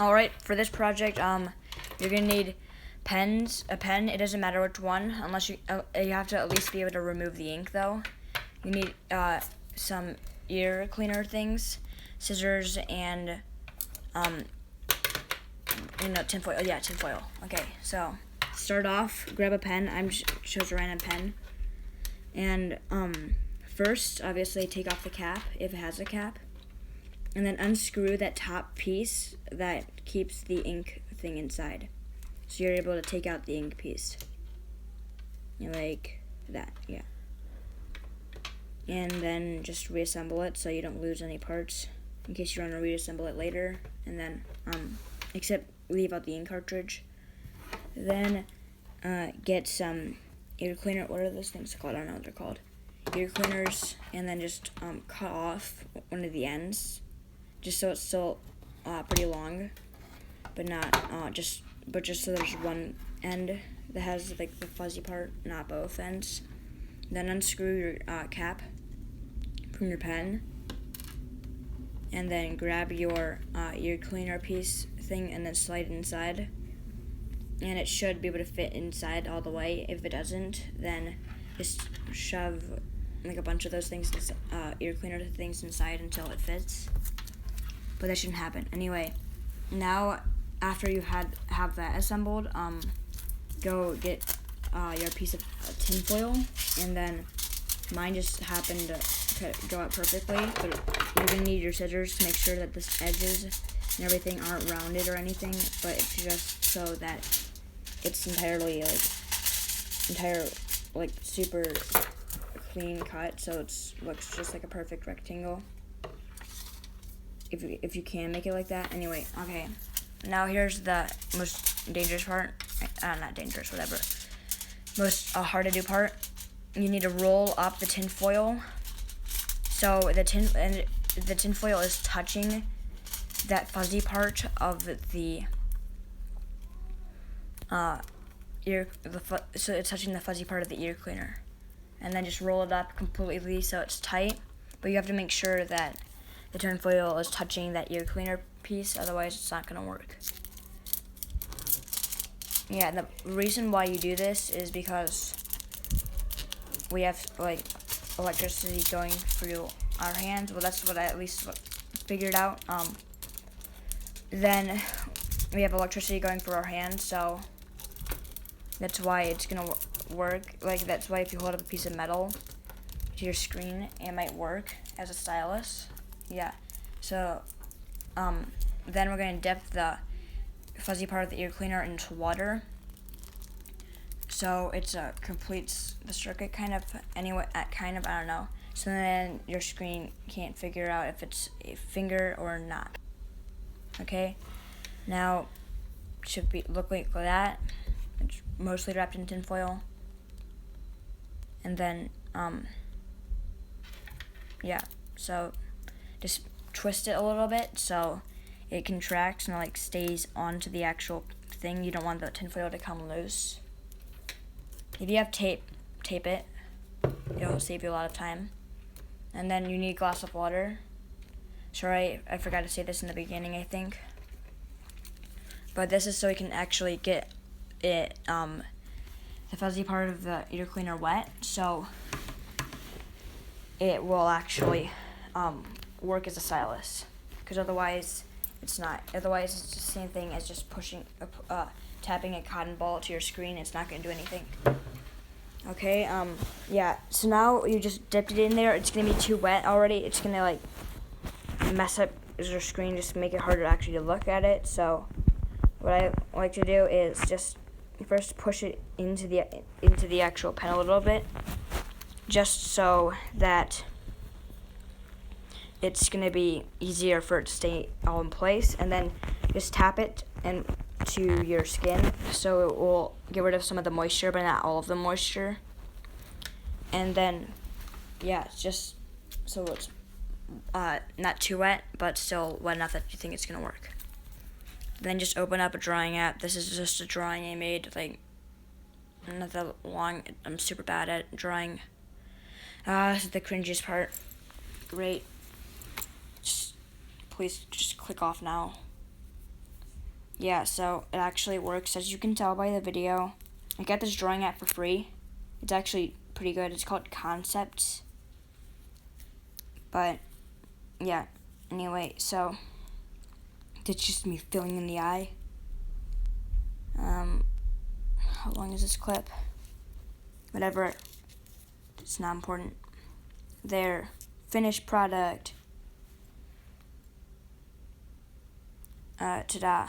Alright, for this project, you're gonna need a pen, it doesn't matter which one, unless you have to at least be able to remove the ink though. You need, some ear cleaner things, scissors, and, tinfoil. Yeah, tinfoil. Okay, so, start off, grab a pen. I'm chose a random pen. And, first, obviously, take off the cap, if it has a cap. And then unscrew that top piece that keeps the ink thing inside. So you're able to take out the ink piece. Like that, yeah. And then just reassemble it so you don't lose any parts in case you want to reassemble it later. And then, except leave out the ink cartridge. Then, get some ear cleaner. What are those things called? I don't know what they're called. Ear cleaners, and then just cut off one of the ends, just so it's still pretty long, but not just so there's one end that has like the fuzzy part, not both ends. Then unscrew your cap from your pen, and then grab your ear cleaner piece thing and then slide it inside. And it should be able to fit inside all the way. If it doesn't, then just shove like a bunch of those things, ear cleaner things inside until it fits. But that shouldn't happen. Anyway, now after you have that assembled, go get your piece of tinfoil, and then mine just happened to go out perfectly. But you're gonna need your scissors to make sure that the edges and everything aren't rounded or anything, but it's just so that it's entirely super clean cut, so it looks just like a perfect rectangle. If you can make it like that. Anyway, okay. Now here's the most dangerous part. Not dangerous, whatever. Most hard to do part. You need to roll up the tin foil. So the tin foil is touching that fuzzy part of the so it's touching the fuzzy part of the ear cleaner. And then just roll it up completely so it's tight. But you have to make sure that the tin foil is touching that ear cleaner piece, otherwise it's not going to work. Yeah, the reason why you do this is because we have electricity going through our hands. Well, that's what I at least figured out. Then we have electricity going through our hands, so that's why it's going to work. That's why if you hold up a piece of metal to your screen, it might work as a stylus. Yeah, so then we're going to dip the fuzzy part of the ear cleaner into water, so it's completes the circuit kind of, I don't know. So then your screen can't figure out if it's a finger or not. Okay, now it should look like that. It's mostly wrapped in tin foil, and then yeah, so just twist it a little bit so it contracts and stays onto the actual thing. You don't want the tinfoil to come loose. If you have tape it. It'll save you a lot of time. And then you need a glass of water. Sorry, I forgot to say this in the beginning, I think. But this is so we can actually get it, the fuzzy part of the ear cleaner wet, so it will actually work as a stylus, because otherwise it's not. Otherwise it's the same thing as just tapping a cotton ball to your screen. It's not going to do anything. Okay, yeah, so now you just dipped it in there. It's going to be too wet already. It's going to mess up your screen, just make it harder actually to look at it. So what I like to do is just first push it into the actual pen a little bit, just so that it's going to be easier for it to stay all in place, and then just tap it to your skin so it will get rid of some of the moisture, but not all of the moisture. And then, yeah, it's just so it's not too wet, but still wet enough that you think it's going to work. Then just open up a drawing app. This is just a drawing I made, not that long. I'm super bad at drawing. This is the cringiest part. Great. Please just click off now. yeah, so it actually works, as you can tell by the video. I got this drawing app for free. It's actually pretty good. It's called Concepts. But yeah, anyway, so that's just me filling in the eye. How long is this clip? Whatever, it's not important. There, finished product. Ta-da.